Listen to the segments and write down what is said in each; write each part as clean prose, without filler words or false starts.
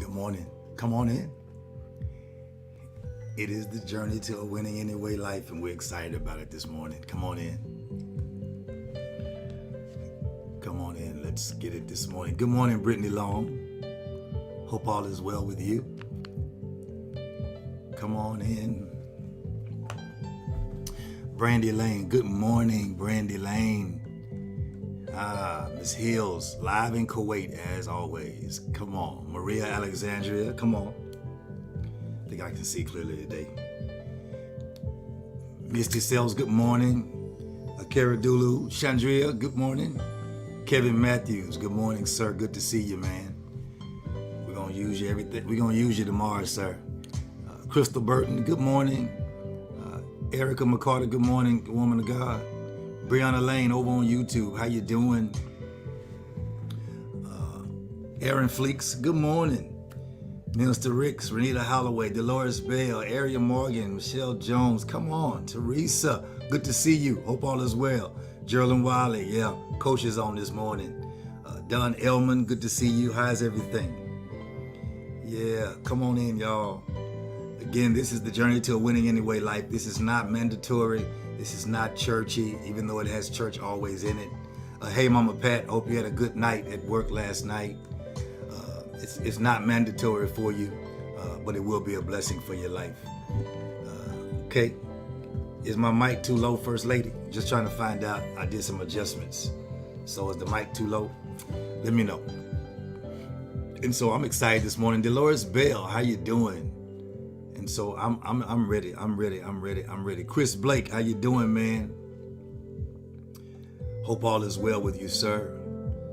Good morning. Come on in. It is the journey to a winning anyway life, and we're excited about it this morning. Come on in. Come on in. Let's get it this morning. Good morning, Brittany Long. Hope all is well with you. Come on in. Brandy Lane. Good morning, Brandy Lane. Miss Hills, live in Kuwait as always. Come on. Maria Alexandria, come on. I think I can see clearly today. Misty Sells, good morning. Akira Dulu, Chandria, good morning. Kevin Matthews, good morning, sir. Good to see you, man. We're gonna use you everything. We're gonna use you tomorrow, sir. Crystal Burton, good morning. Erica McCarter, good morning, woman of God. Brianna Lane over on YouTube, how you doing? Aaron Fleeks, good morning. Minister Ricks, Renita Holloway, Dolores Bell, Aria Morgan, Michelle Jones, come on. Teresa, good to see you. Hope all is well. Geraldine Wiley, yeah, coach is on this morning. Don Elman, good to see you. How's everything? Yeah, come on in, y'all. Again, this is the journey to a winning anyway life. This is not mandatory. This is not churchy, even though it has church always in it. Hey, Mama Pat, hope you had a good night at work last night. It's not mandatory for you, but it will be a blessing for your life. Okay, is my mic too low, First Lady? Just trying to find out. I did some adjustments. So is the mic too low? Let me know. And so I'm excited this morning. Dolores Bell, how you doing? And so I'm ready. I'm ready. Chris Blake, how you doing, man? Hope all is well with you, sir.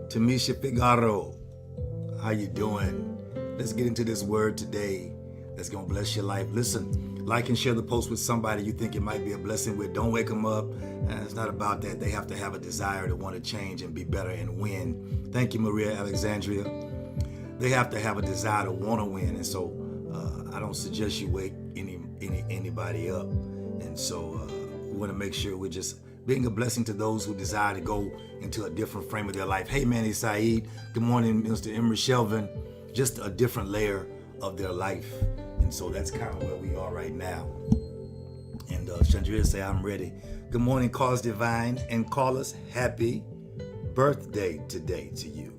Tamisha Figaro, how you doing? Let's get into this word today that's going to bless your life. Listen, like and share the post with somebody you think it might be a blessing with. Don't wake them up. It's not about that. They have to have a desire to want to change and be better and win. Thank you, Maria Alexandria. They have to have a desire to want to win. And so I don't suggest you wake anybody up. And so we want to make sure we're just being a blessing to those who desire to go into a different frame of their life. Hey, Manny Saeed. Good morning, Mr. Emery Shelvin. Just a different layer of their life. And so that's kind of where we are right now. And Chandria say, I'm ready. Good morning, Cause Divine. And Carlos, happy birthday today to you.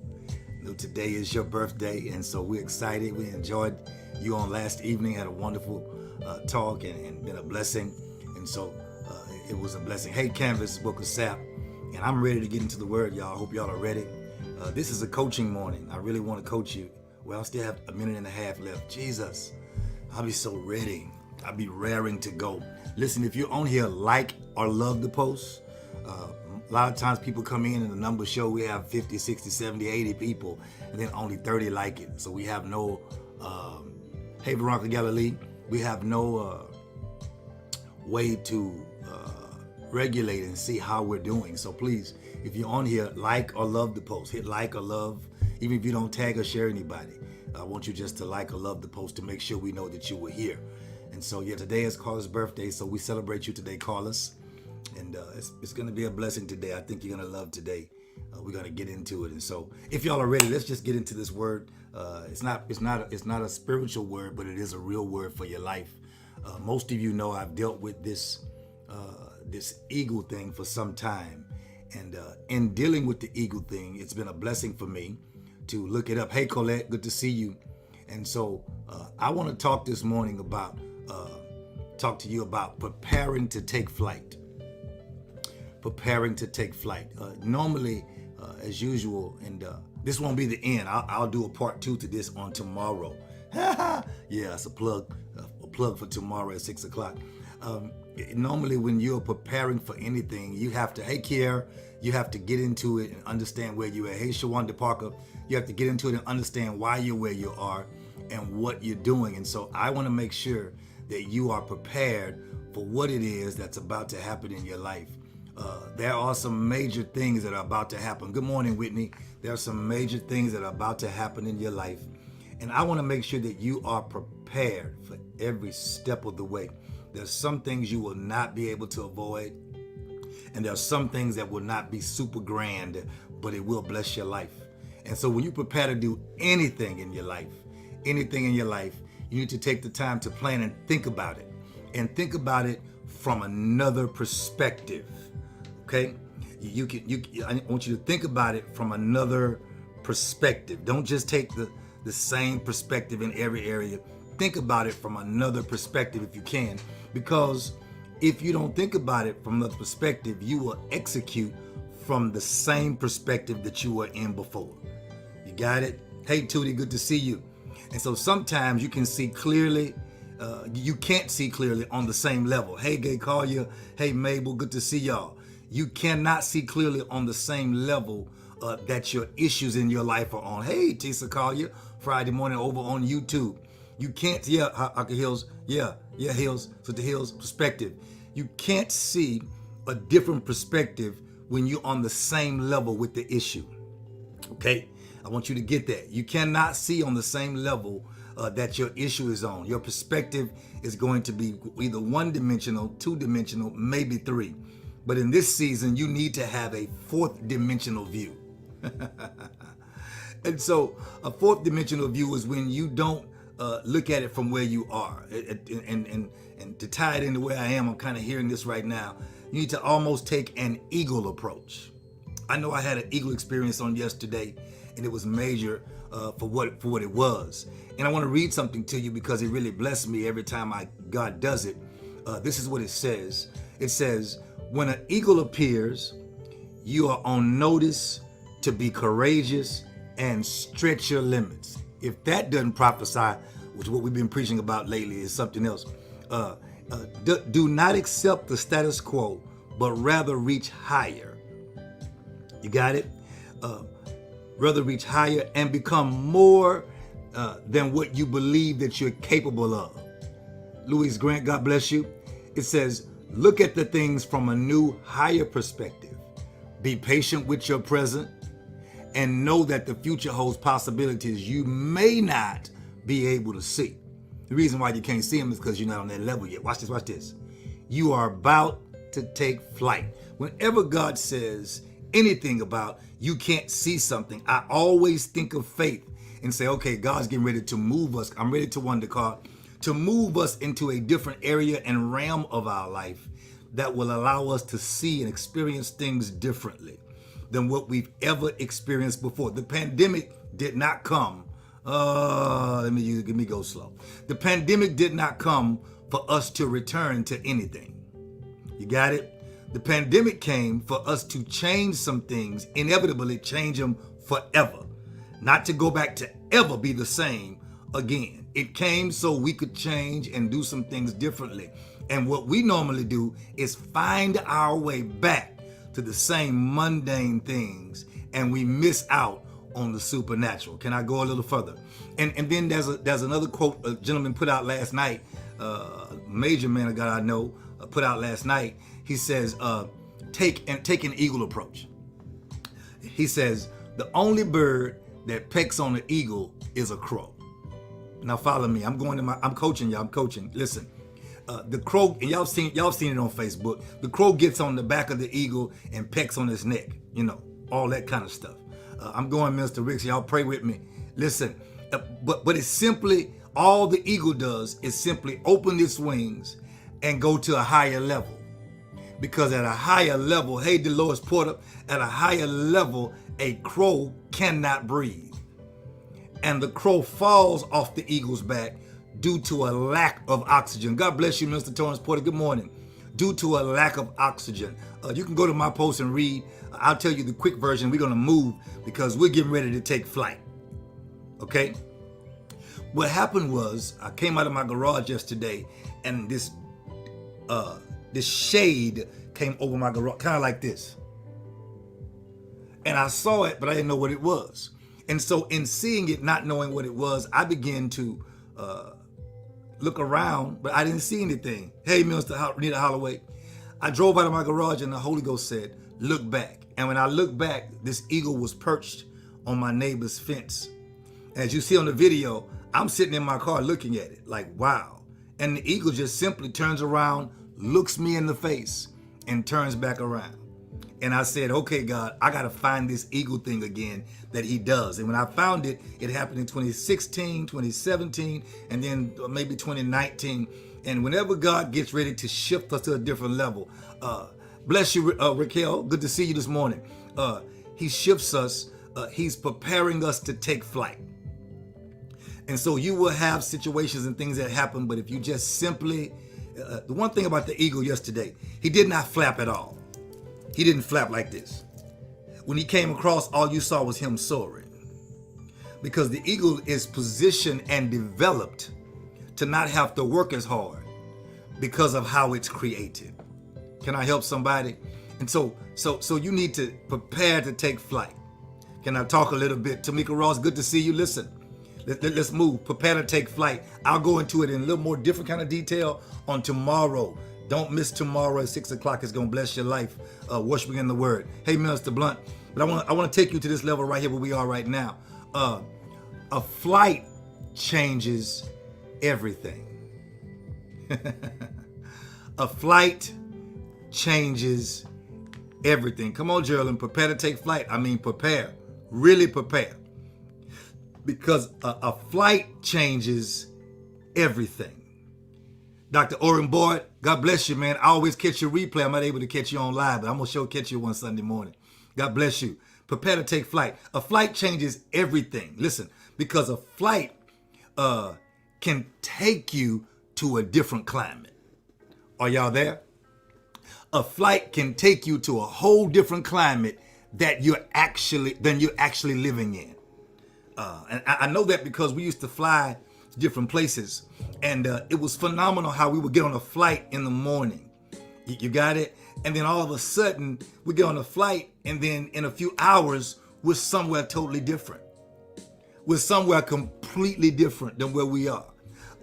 Today is your birthday, and so we're excited. We enjoyed you on last evening, had a wonderful talk and been a blessing. And so it was a blessing. Hey, Canvas, Book of Sap. And I'm ready to get into the word, y'all. I hope y'all are ready. This is a coaching morning. I really want to coach you. Well, I still have a minute and a half left. Jesus, I'll be so ready. I'll be raring to go. Listen, if you're on here, like or love the post. A lot of times people come in and the numbers show we have 50, 60, 70, 80 people, and then only 30 like it. So we have no, hey, Veronica Galilee, we have no way to regulate and see how we're doing. So please, if you're on here, like or love the post. Hit like or love, even if you don't tag or share anybody. I want you just to like or love the post to make sure we know that you were here. And so, yeah, today is Carlos' birthday, so we celebrate you today, Carlos. And it's going to be a blessing today. I think you're going to love today. We're going to get into it. And so if y'all are ready, let's just get into this word. It's not a spiritual word, but it is a real word for your life. Most of you know I've dealt with this eagle thing for some time. And in dealing with the eagle thing, it's been a blessing for me to look it up. Hey, Colette, good to see you. And so I want to talk this morning about, talk to you about preparing to take flight. Preparing to take flight. Normally, as usual, and this won't be the end. I'll do a part 2 to this on tomorrow. Yeah, it's a plug for tomorrow at 6 o'clock. Normally, when you're preparing for anything, you have to, hey, Kier, you have to get into it and understand where you're at. Hey, Shawanda Parker, you have to get into it and understand why you're where you are and what you're doing. And so I want to make sure that you are prepared for what it is that's about to happen in your life. There are some major things that are about to happen. Good morning, Whitney. There are some major things that are about to happen in your life. And I want to make sure that you are prepared for every step of the way. There's some things you will not be able to avoid. And there are some things that will not be super grand, but it will bless your life. And so when you prepare to do anything in your life, anything in your life, you need to take the time to plan and think about it. And think about it from another perspective. Okay? I want you to think about it from another perspective. Don't just take the same perspective in every area. Think about it from another perspective if you can. Because if you don't think about it from another perspective, you will execute from the same perspective that you were in before. You got it? Hey, Tootie, good to see you. And so sometimes you can see clearly, you can't see clearly on the same level. Hey, Gay Collier. Hey, Mabel, good to see y'all. You cannot see clearly on the same level that your issues in your life are on. Hey, Tisa Collier, Friday morning over on YouTube. You can't, Aka Hills, Hills, so the Hills perspective. You can't see a different perspective when you're on the same level with the issue. Okay? I want you to get that. You cannot see on the same level that your issue is on. Your perspective is going to be either one-dimensional, two-dimensional, maybe three. But in this season, you need to have a fourth-dimensional view. And so a fourth-dimensional view is when you don't look at it from where you are. And to tie it into where I am, I'm kind of hearing this right now. You need to almost take an eagle approach. I know I had an eagle experience on yesterday, and it was major for what it was. And I want to read something to you because it really blessed me every time God does it. This is what it says. It says, when an eagle appears, you are on notice to be courageous and stretch your limits. If that doesn't prophesy, which is what we've been preaching about lately, is something else. Do not accept the status quo, but rather reach higher. You got it? Rather reach higher and become more than what you believe that you're capable of. Louise Grant, God bless you. It says, look at the things from a new, higher perspective. Be patient with your present and know that the future holds possibilities you may not be able to see. The reason why you can't see them is because you're not on that level yet. Watch this, watch this. You are about to take flight. Whenever God says anything about you can't see something, I always think of faith and say, okay, God's getting ready to move us. I'm ready to wonder, God, to move us into a different area and realm of our life that will allow us to see and experience things differently than what we've ever experienced before. The pandemic did not come. Let me go slow. The pandemic did not come for us to return to anything. You got it? The pandemic came for us to change some things, inevitably change them forever, not to go back to ever be the same again. It came so we could change and do some things differently. And what we normally do is find our way back to the same mundane things, and we miss out on the supernatural. Can I go a little further? And then there's another quote a gentleman put out last night, major man of God I know, put out last night. He says, take an eagle approach. He says, the only bird that pecks on an eagle is a crow. Now follow me. I'm coaching y'all. I'm coaching. Listen, the crow, and y'all seen it on Facebook. The crow gets on the back of the eagle and pecks on his neck. You know, all that kind of stuff. I'm going, Mr. Ricks. Y'all pray with me. Listen, but it's simply, all the eagle does is simply open its wings and go to a higher level. Because at a higher level, hey, Dolores Porter, at a higher level, a crow cannot breathe. And the crow falls off the eagle's back due to a lack of oxygen. God bless you, Mr. Torrance Porter. Good morning. Due to a lack of oxygen. You can go to my post and read. I'll tell you the quick version. We're going to move because we're getting ready to take flight. Okay? What happened was, I came out of my garage yesterday, and this shade came over my garage, kind of like this. And I saw it, but I didn't know what it was. And so in seeing it, not knowing what it was, I began to look around, but I didn't see anything. Hey, Mr. Rita Holloway. I drove out of my garage and the Holy Ghost said, look back. And when I looked back, this eagle was perched on my neighbor's fence. As you see on the video, I'm sitting in my car looking at it like, wow. And the eagle just simply turns around, looks me in the face, and turns back around. And I said, okay, God, I got to find this eagle thing again that he does. And when I found it, it happened in 2016, 2017, and then maybe 2019. And whenever God gets ready to shift us to a different level, bless you, Raquel. Good to see you this morning. He shifts us. He's preparing us to take flight. And so you will have situations and things that happen, but if you just simply, the one thing about the eagle yesterday, he did not flap at all. He didn't flap like this. When he came across, all you saw was him soaring. Because the eagle is positioned and developed to not have to work as hard because of how it's created. Can I help somebody? And so you need to prepare to take flight. Can I talk a little bit? Tamika Ross, good to see you. Listen, let's move. Prepare to take flight. I'll go into it in a little more different kind of detail on tomorrow. Don't miss tomorrow at 6 o'clock. It's going to bless your life. Worshiping in the Word. Hey, Minister Blunt. But I want to take you to this level right here where we are right now. A flight changes everything. A flight changes everything. Come on, Geraldine. Prepare to take flight. I mean, prepare. Really prepare. Because a flight changes everything. Dr. Oren Boyd, God bless you, man. I always catch your replay. I'm not able to catch you on live, but I'm going to catch you one Sunday morning. God bless you. Prepare to take flight. A flight changes everything. Listen, because a flight can take you to a different climate. Are y'all there? A flight can take you to a whole different climate than you're actually living in. And I know that because we used to fly to different places, and it was phenomenal how we would get on a flight in the morning. You got it? And then all of a sudden, we get on a flight, and then in a few hours, we're somewhere totally different. We're somewhere completely different than where we are.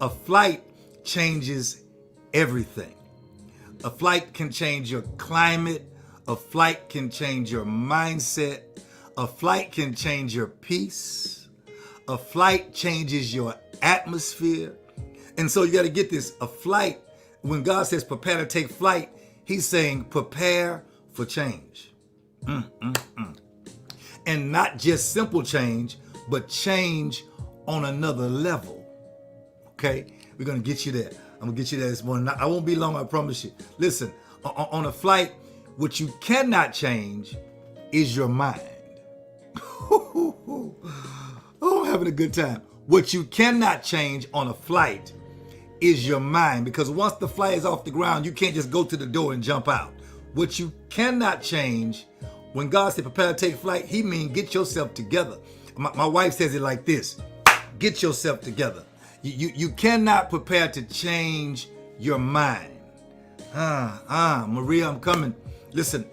A flight changes everything. A flight can change your climate. A flight can change your mindset. A flight can change your peace. A flight changes your atmosphere. And so you got to get this. A flight, when God says prepare to take flight, he's saying prepare for change. And not just simple change, but change on another level. Okay? We're going to get you there. I'm going to get you there this morning. I won't be long, I promise you. Listen, on a flight, what you cannot change is your mind. Oh, I'm having a good time. What you cannot change on a flight is your mind, because once the flight is off the ground, you can't just go to the door and jump out. What you cannot change, when God said prepare to take flight, he means get yourself together. My wife says it like this: get yourself together. You cannot prepare to change your mind. Maria, I'm coming. Listen.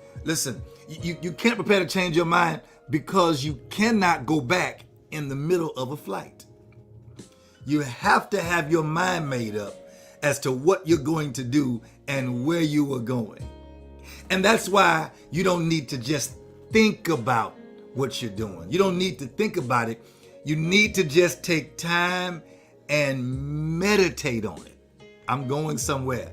You can't prepare to change your mind because you cannot go back in the middle of a flight. You have to have your mind made up as to what you're going to do and where you are going. And that's why you don't need to just think about what you're doing. You don't need to think about it. You need to just take time and meditate on it. I'm going somewhere.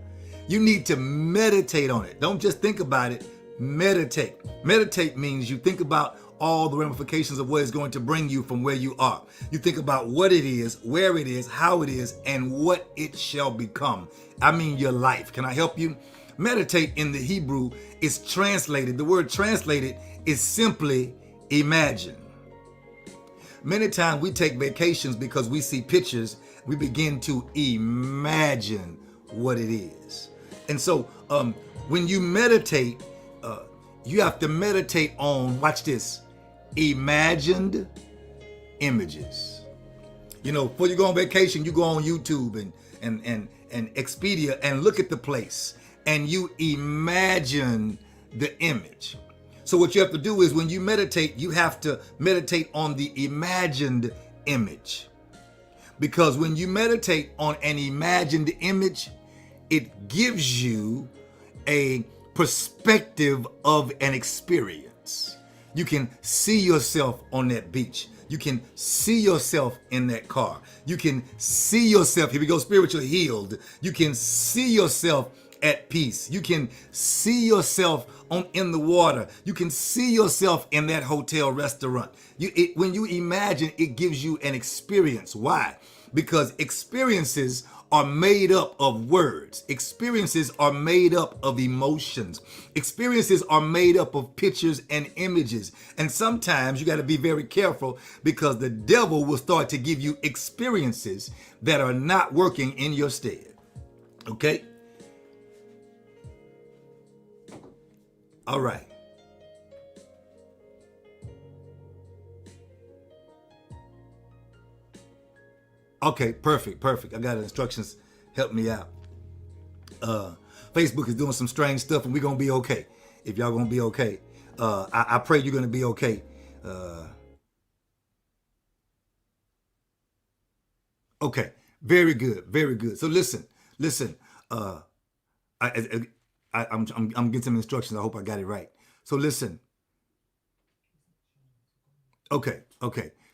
You need to meditate on it. Don't just think about it. Meditate. Meditate means you think about all the ramifications of what it's going to bring you from where you are. You think about what it is, where it is, how it is, and what it shall become. I mean your life. Can I help you? Meditate in the Hebrew is translated. The word translated is simply imagine. Many times we take vacations because we see pictures. We begin to imagine what it is. And so when you meditate, you have to meditate on, watch this, imagined images. You know, before you go on vacation, you go on YouTube and Expedia and look at the place and you imagine the image. So what you have to do is when you meditate, you have to meditate on the imagined image. Because when you meditate on an imagined image, it gives you a perspective of an experience. You can see yourself on that beach. You can see yourself in that car. You can see yourself, here we go, spiritually healed. You can see yourself at peace. You can see yourself in the water. You can see yourself in that hotel restaurant. When you imagine, it gives you an experience. Why? Because experiences are made up of words. Experiences are made up of emotions. Experiences are made up of pictures and images. And sometimes you got to be very careful, because the devil will start to give you experiences that are not working in your stead. Okay? All right. Okay, perfect. I got instructions. Help me out. Facebook is doing some strange stuff, and we're going to be okay. If y'all going to be okay. I pray you're going to be okay. Okay, very good. So listen. I, I, I'm getting some instructions. I hope I got it right. So listen. Okay.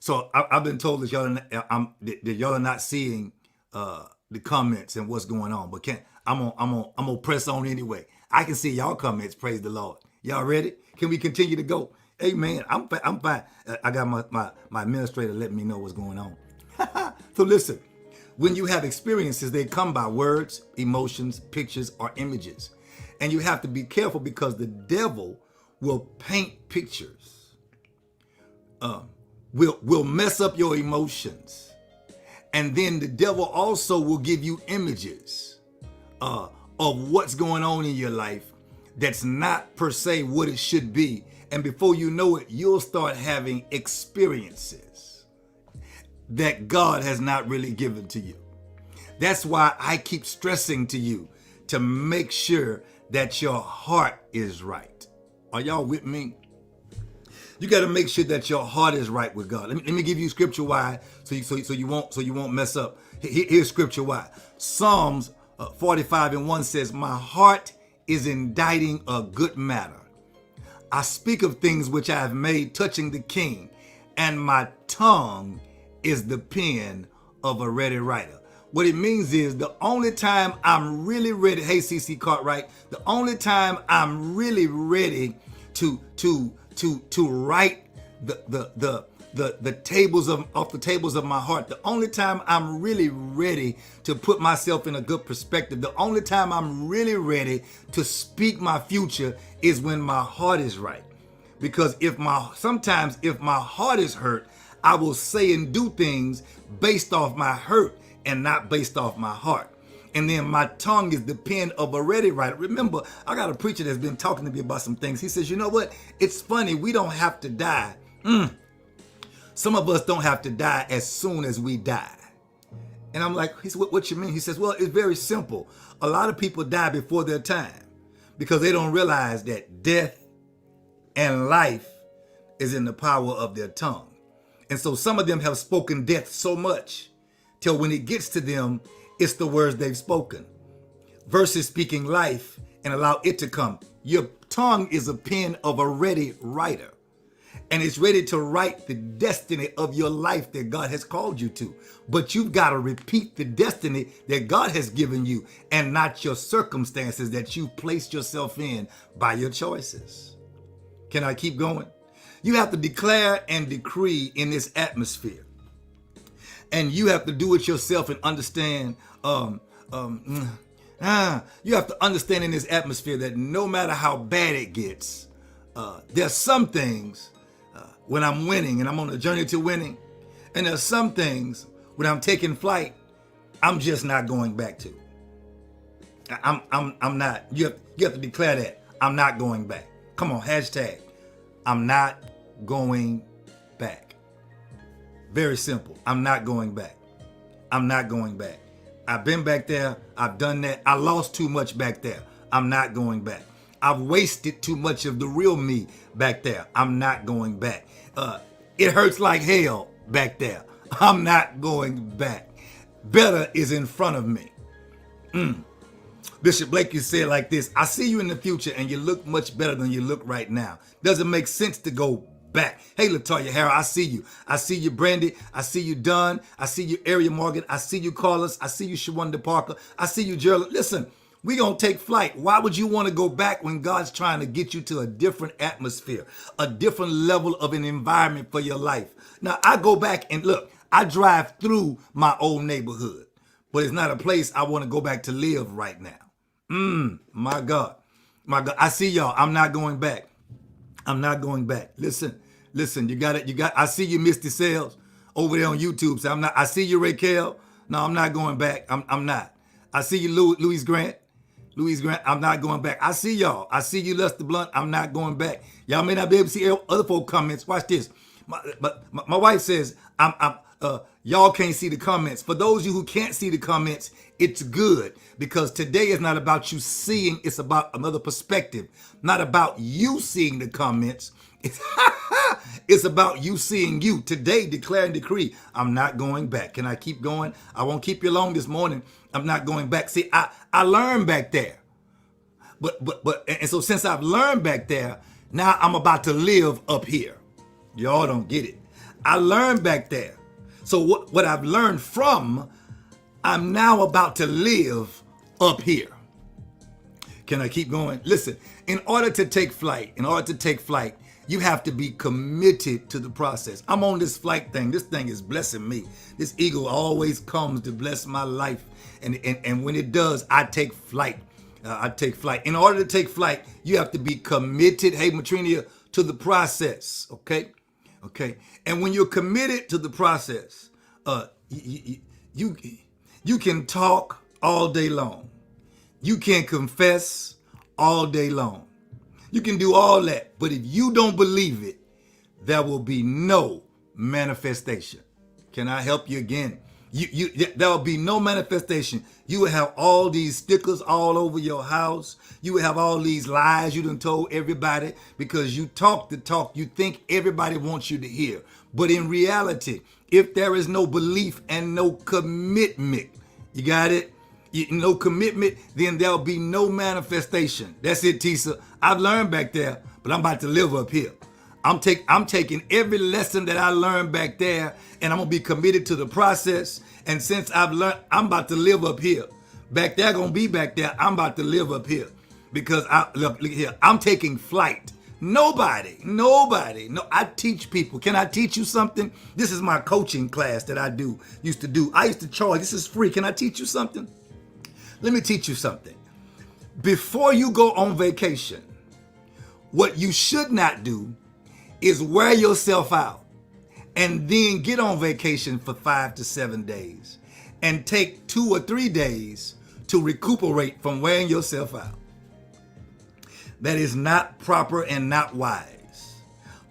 So I've been told that y'all are not seeing the comments and what's going on, but I'm gonna press on anyway. I can see y'all comments. Praise the Lord. Y'all ready? Can we continue to go? Amen. I'm fine. I got my administrator letting me know what's going on. So listen. When you have experiences, they come by words, emotions, pictures, or images. And you have to be careful, because the devil will paint pictures, will mess up your emotions. And then the devil also will give you images of what's going on in your life that's not per se what it should be. And before you know it, you'll start having experiences that God has not really given to you. That's why I keep stressing to you to make sure that your heart is right. Are y'all with me? You got to make sure that your heart is right with God. Let me give you scripture why, so you won't mess up. Here's scripture why. Psalms 45:1 says, "My heart is inditing a good matter. I speak of things which I have made touching the King, and my tongue is the pen of a ready writer." What it means is, the only time I'm really ready, hey CC Cartwright, the only time I'm really ready to write the tables off the tables of my heart, the only time I'm really ready to put myself in a good perspective, the only time I'm really ready to speak my future is when my heart is right. Because sometimes if my heart is hurt, I will say and do things based off my hurt and not based off my heart. And then my tongue is the pen of a ready writer. Remember, I got a preacher that's been talking to me about some things. He says, you know what? It's funny. We don't have to die. Some of us don't have to die as soon as we die. And I'm like, he said, what you mean? He says, well, it's very simple. A lot of people die before their time because they don't realize that death and life is in the power of their tongue. And so some of them have spoken death so much till when it gets to them, it's the words they've spoken versus speaking life and allow it to come. Your tongue is a pen of a ready writer, and it's ready to write the destiny of your life that God has called you to. But you've got to repeat the destiny that God has given you, and not your circumstances that you placed yourself in by your choices. Can I keep going? You have to declare and decree in this atmosphere. And you have to do it yourself and understand. You have to understand in this atmosphere that no matter how bad it gets, there's some things when I'm winning and I'm on a journey to winning, and there's some things when I'm taking flight, I'm just not going back to. I'm not. You have to declare that I'm not going back. Come on, hashtag. I'm not going back. Very simple. I'm not going back. I'm not going back. I've been back there. I've done that. I lost too much back there. I'm not going back. I've wasted too much of the real me back there. I'm not going back. It hurts like hell back there. I'm not going back. Better is in front of me. Bishop Blakey said like this: I see you in the future and you look much better than you look right now. Doesn't make sense to go back. Hey, Latoya Harrell, I see you. I see you, Brandy. I see you, Dunn. I see you, Area Morgan. I see you, Carlos. I see you, Shawanda Parker. I see you, Gerald. Listen, We gonna take flight. Why would you want to go back when God's trying to get you to a different atmosphere, a different level of an environment for your life? Now, I go back and look, I drive through my old neighborhood, but it's not a place I want to go back to live right now. My God. My God. I see y'all. I'm not going back. I'm not going back. Listen, you got it. I see you, Misty Sales, over there on YouTube. So I see you, Raquel. No, I'm not going back. I'm not. I see you, Louis Grant. I'm not going back. I see y'all. I see you, Lester Blunt. I'm not going back. Y'all may not be able to see other folk comments. Watch this. My wife says, y'all can't see the comments. For those of you who can't see the comments, it's good, because today is not about you seeing, it's about another perspective. Not about you seeing the comments. It's about you seeing you. Today, declare and decree, I'm not going back. Can I keep going? I won't keep you long this morning. I'm not going back. See, I learned back there. And so since I've learned back there, now I'm about to live up here. Y'all don't get it. I learned back there. So what I've learned from, I'm now about to live up here. Can I keep going? Listen, in order to take flight, you have to be committed to the process. I'm on this flight thing. This thing is blessing me. This eagle always comes to bless my life. And when it does, I take flight. In order to take flight, you have to be committed, hey, Matrinia, to the process, okay? And when you're committed to the process, you can talk all day long. You can confess all day long. You can do all that, but if you don't believe it, there will be no manifestation. Can I help you again? There will be no manifestation. You will have all these stickers all over your house. You will have all these lies you done told everybody because you talk the talk you think everybody wants you to hear. But in reality, if there is no belief and no commitment, you got it? No commitment, then there'll be no manifestation. That's it, Tisa. I've learned back there, but I'm about to live up here. I'm taking every lesson that I learned back there, and I'm gonna be committed to the process. And since I've learned, I'm about to live up here. Back there gonna be back there. I'm about to live up here because look here. I'm taking flight. Nobody. No, I teach people. Can I teach you something? This is my coaching class that I used to do. I used to charge. This is free. Can I teach you something? Let me teach you something. Before you go on vacation, what you should not do is wear yourself out and then get on vacation for 5 to 7 days and take 2 or 3 days to recuperate from wearing yourself out. That is not proper and not wise.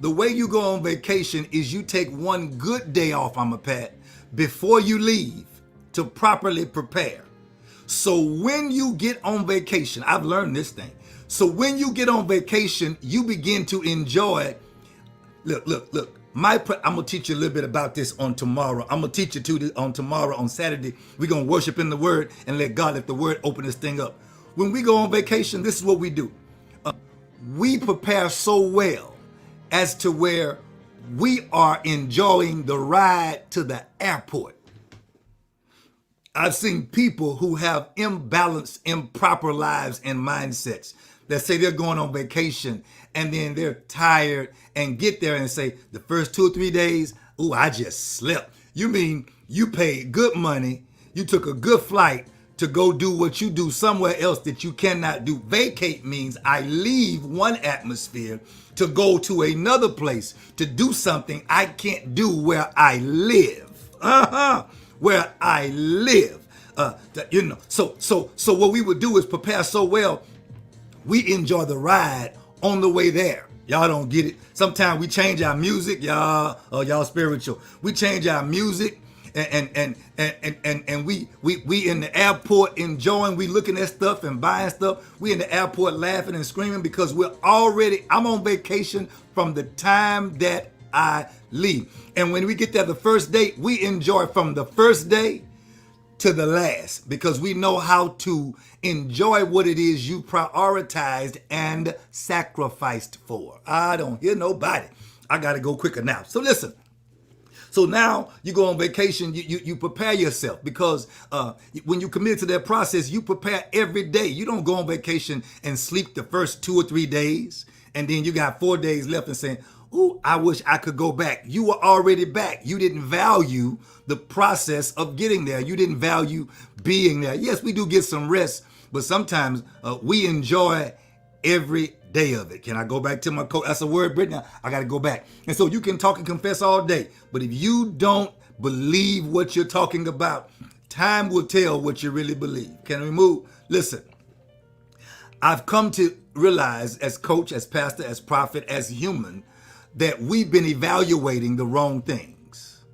The way you go on vacation is you take one good day off, Pat, before you leave to properly prepare. So when you get on vacation, I've learned this thing. So when you get on vacation, you begin to enjoy. Look. I'm gonna teach you a little bit about this on tomorrow. I'm gonna teach you on tomorrow, on Saturday. We're gonna worship in the Word and let the Word open this thing up. When we go on vacation, this is what we do. We prepare so well as to where we are enjoying the ride to the airport. I've seen people who have imbalanced, improper lives and mindsets that say they're going on vacation and then they're tired and get there and say the first 2 or 3 days, ooh, I just slept. You mean you paid good money, you took a good flight to go do what you do somewhere else that you cannot do. Vacate means I leave one atmosphere to go to another place to do something I can't do where I live. Where I live. So what we would do is prepare so well, we enjoy the ride on the way there. Y'all don't get it. Sometimes we change our music, y'all spiritual. We change our music and we in the airport enjoying, we looking at stuff and buying stuff. We in the airport laughing and screaming because I'm on vacation from the time that I leave. And when we get there the first day, we enjoy from the first day to the last because we know how to enjoy what it is you prioritized and sacrificed for. I don't hear nobody. I got to go quicker now. So listen. So now you go on vacation, you prepare yourself because when you commit to that process, you prepare every day. You don't go on vacation and sleep the first 2 or 3 days, and then you got 4 days left and saying, "Ooh, I wish I could go back." You were already back. You didn't value the process of getting there. You didn't value being there. Yes, we do get some rest, but sometimes we enjoy every day of it. Can I go back to my coach? That's a word, Brittany. I got to go back. And so you can talk and confess all day, but if you don't believe what you're talking about, time will tell what you really believe. Can we move? Listen, I've come to realize as coach, as pastor, as prophet, as human, that we've been evaluating the wrong things.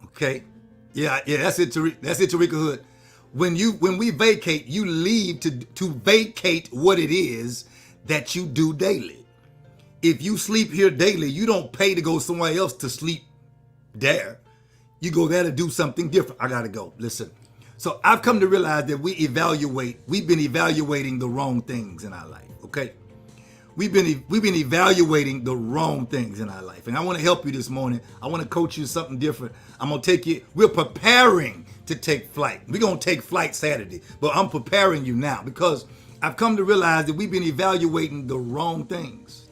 Okay? Yeah, that's it, Tarika Hood. When we vacate, you leave to vacate what it is that you do daily. If you sleep here daily, you don't pay to go somewhere else to sleep there. You go there to do something different. I gotta go. Listen. So I've come to realize that we've been evaluating the wrong things in our life. Okay? We've been evaluating the wrong things in our life. And I want to help you this morning. I want to coach you something different. I'm going to take you, we're preparing to take flight. We're going to take flight Saturday, but I'm preparing you now because I've come to realize that we've been evaluating the wrong things.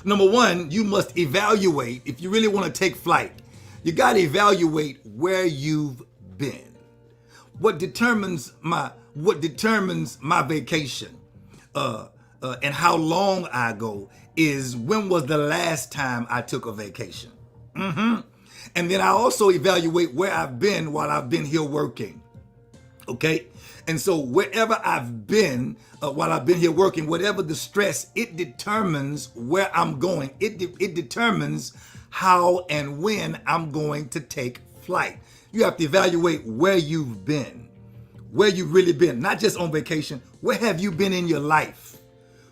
Number one, you must evaluate, if you really want to take flight, you got to evaluate where you've been. What determines my vacation, and how long I go is when was the last time I took a vacation. And then I also evaluate where I've been while I've been here working. Okay? And so wherever I've been while I've been here working, whatever the stress, it determines where I'm going. It determines how and when I'm going to take flight. You have to evaluate where you've been, where you've really been, not just on vacation. Where have you been in your life?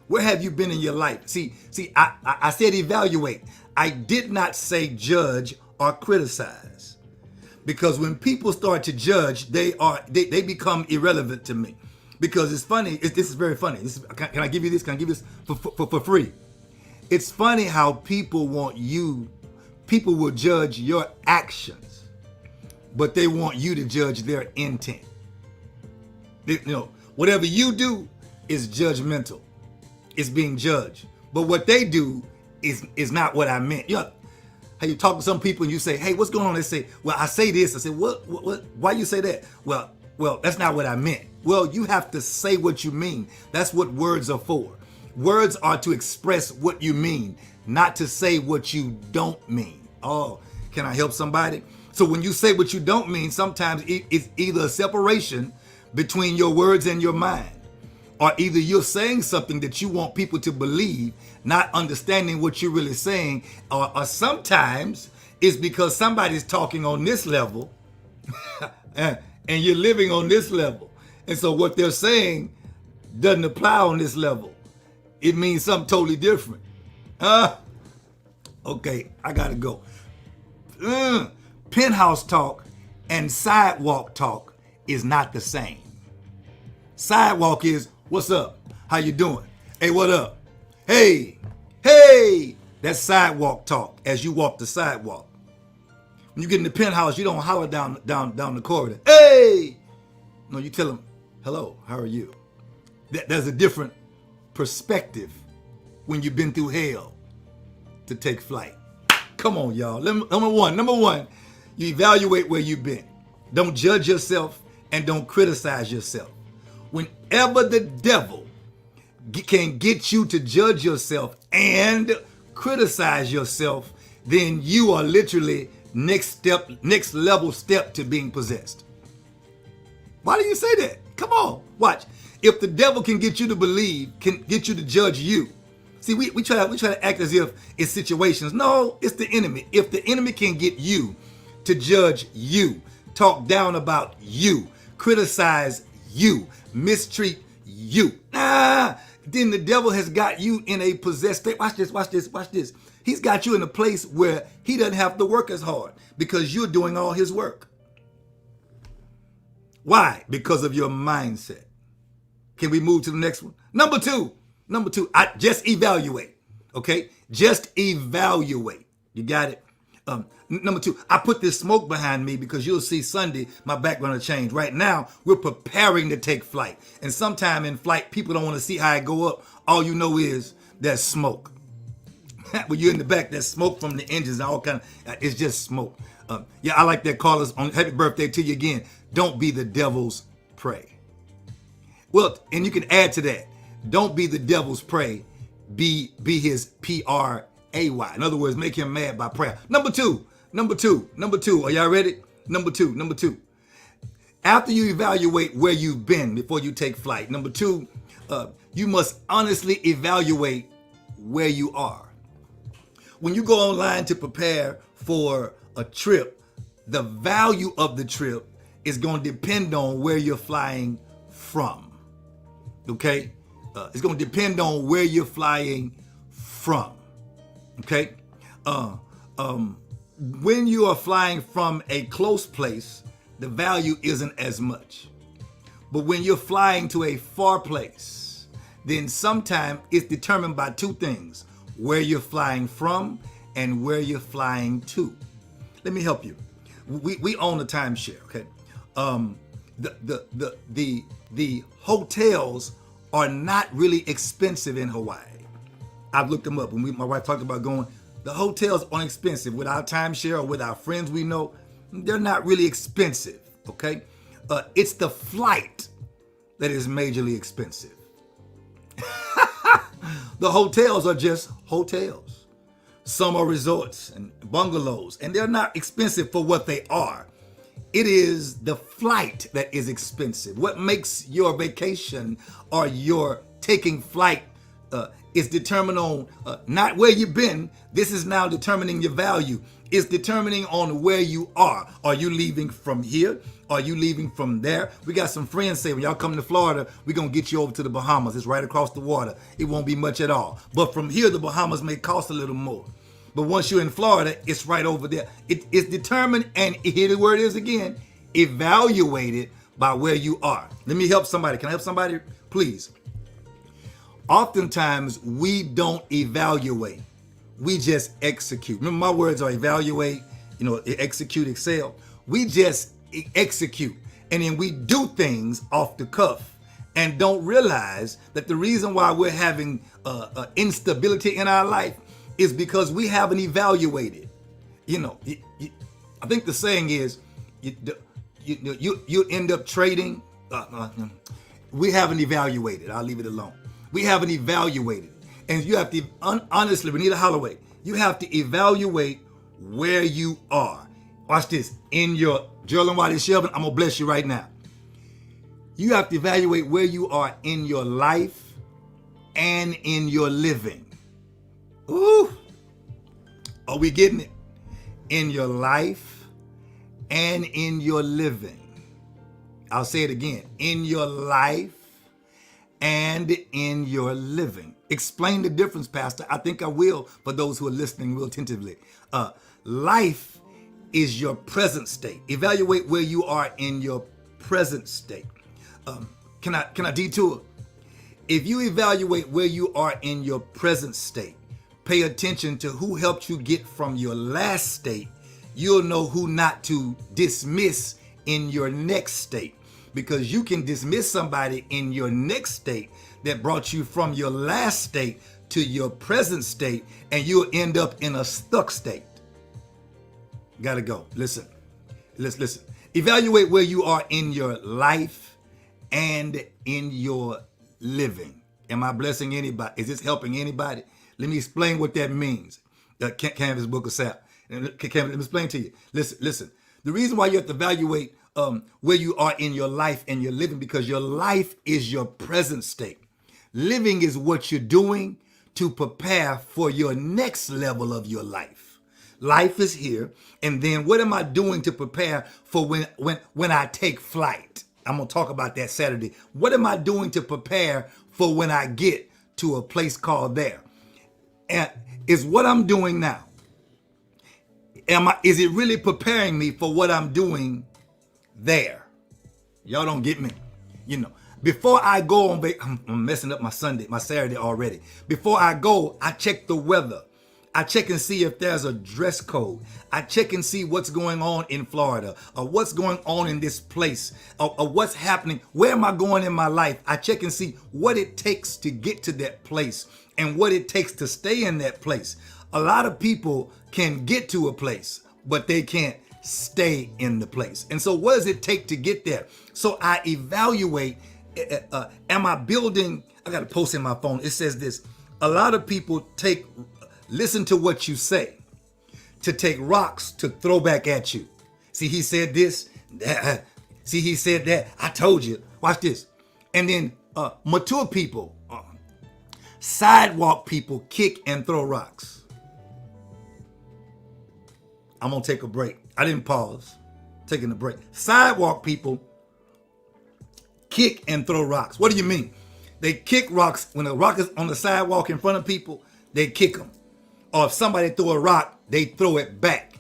Where have you been in your life? See, I said evaluate. I did not say judge or criticize. Because when people start to judge, they become irrelevant to me. Because it's funny, this is very funny. Can I give you this? Can I give this for free? It's funny how people will judge your actions, but they want you to judge their intent. Whatever you do is judgmental. It's being judged. But what they do is not what I meant. How you talk to some people and you say, "Hey, what's going on?" They say, "Well, I say this." I say, "What? Why you say that?" Well, that's not what I meant. Well, you have to say what you mean. That's what words are for. Words are to express what you mean, not to say what you don't mean. Oh, can I help somebody? So when you say what you don't mean, sometimes it's either a separation between your words and your mind. Or either you're saying something that you want people to believe, not understanding what you're really saying, or sometimes it's because somebody's talking on this level and you're living on this level. And so what they're saying doesn't apply on this level. It means something totally different. Okay, I gotta go. Penthouse talk and sidewalk talk is not the same. Sidewalk is, "What's up? How you doing? Hey, what up? Hey. That's sidewalk talk as you walk the sidewalk. When you get in the penthouse, you don't holler down the corridor. Hey! No, you tell them, "Hello, how are you?" There's a different perspective when you've been through hell to take flight. Come on, y'all. Number one, you evaluate where you've been. Don't judge yourself and don't criticize yourself. Whenever the devil can get you to judge yourself and criticize yourself, then you are literally next level step to being possessed. Why do you say that? Come on, watch. If the devil can get you to believe, can get you to judge you. See, we try to act as if it's situations. No, it's the enemy. If the enemy can get you to judge you, talk down about you, criticize you, mistreat you, then the devil has got you in a possessed state. Watch this. He's got you in a place where he doesn't have to work as hard because you're doing all his work. Why? Because of your mindset. Can we move to the next one? Number two, just evaluate. Okay? Just evaluate. You got it? Number two, I put this smoke behind me because you'll see Sunday, my background will change. Right now, we're preparing to take flight. And sometime in flight, people don't want to see how I go up. All you know is there's smoke. When you're in the back, there's smoke from the engines, all kind of, it's just smoke. Yeah, I like that, callers. On happy birthday to you again. Don't be the devil's prey. Well, and you can add to that. Don't be the devil's prey. Be his P-R-A-Y. In other words, make him mad by prayer. Number two. Are y'all ready? Number two. After you evaluate where you've been before you take flight. Number two, you must honestly evaluate where you are. When you go online to prepare for a trip, the value of the trip is going to depend on where you're flying from. Okay? It's going to depend on where you're flying from. Okay? When you are flying from a close place, the value isn't as much. But when you're flying to a far place, then sometimes it's determined by two things: where you're flying from and where you're flying to. Let me help you. We own a timeshare, okay? The hotels are not really expensive in Hawaii. I've looked them up. When my wife talked about going, the hotels aren't expensive. With our timeshare or with our friends we know, they're not really expensive, okay? It's the flight that is majorly expensive. The hotels are just hotels. Some are resorts and bungalows, and they're not expensive for what they are. It is the flight that is expensive. What makes your vacation or your taking flight is determined on not where you've been. This is now determining your value. It's determining on where you are. Are you leaving from here? Are you leaving from there? We got some friends say, when y'all come to Florida, we're going to get you over to the Bahamas. It's right across the water. It won't be much at all. But from here, the Bahamas may cost a little more. But once you're in Florida, it's right over there. It's determined, and here the word is again, evaluated by where you are. Let me help somebody. Can I help somebody? Please. Oftentimes, we don't evaluate. We just execute. Remember, my words are evaluate, execute, excel. We just execute. And then we do things off the cuff and don't realize that the reason why we're having instability in our life is because we haven't evaluated. I think the saying is, you end up trading. We haven't evaluated. I'll leave it alone. We haven't evaluated. And you have to, honestly, Renita Holloway, you have to evaluate where you are. Watch this. In your, Gerald and Wiley Shelvin, I'm going to bless you right now. You have to evaluate where you are in your life and in your living. Ooh. Are we getting it? In your life and in your living. I'll say it again. In your life and in your living. Explain the difference, Pastor. I think I will, for those who are listening real attentively. Life is your present state. Evaluate where you are in your present state. Can I detour? If you evaluate where you are in your present state, pay attention to who helped you get from your last state, you'll know who not to dismiss in your next state. Because you can dismiss somebody in your next state that brought you from your last state to your present state, and you'll end up in a stuck state. Gotta go. Listen. Evaluate where you are in your life and in your living. Am I blessing anybody? Is this helping anybody? Let me explain what that means. Canvas Book of Sap. Let me explain to you. Listen. The reason why you have to evaluate where you are in your life and your living, because your life is your present state. Living is what you're doing to prepare for your next level of your life. Life is here, and then what am I doing to prepare for when I take flight? I'm going to talk about that Saturday. What am I doing to prepare for when I get to a place called there? And is what I'm doing now, is it really preparing me for what I'm doing there? Y'all don't get me. Before I go on I'm messing up my Saturday already. Before I go, I check the weather. I check and see if there's a dress code. I check and see what's going on in Florida, or what's going on in this place, or what's happening. Where am I going in my life? I check and see what it takes to get to that place and what it takes to stay in that place. A lot of people can get to a place, but they can't stay in the place. And so what does it take to get there? So I evaluate, am I building? I got a post in my phone. It says this: a lot of people listen to what you say to take rocks to throw back at you. See, he said this. See, he said that. I told you. Watch this. And then mature people, sidewalk people kick and throw rocks. I'm going to take a break. I didn't pause. Taking a break. Sidewalk people kick and throw rocks. What do you mean? They kick rocks. When a rock is on the sidewalk in front of people, they kick them. Or if somebody throw a rock, they throw it back.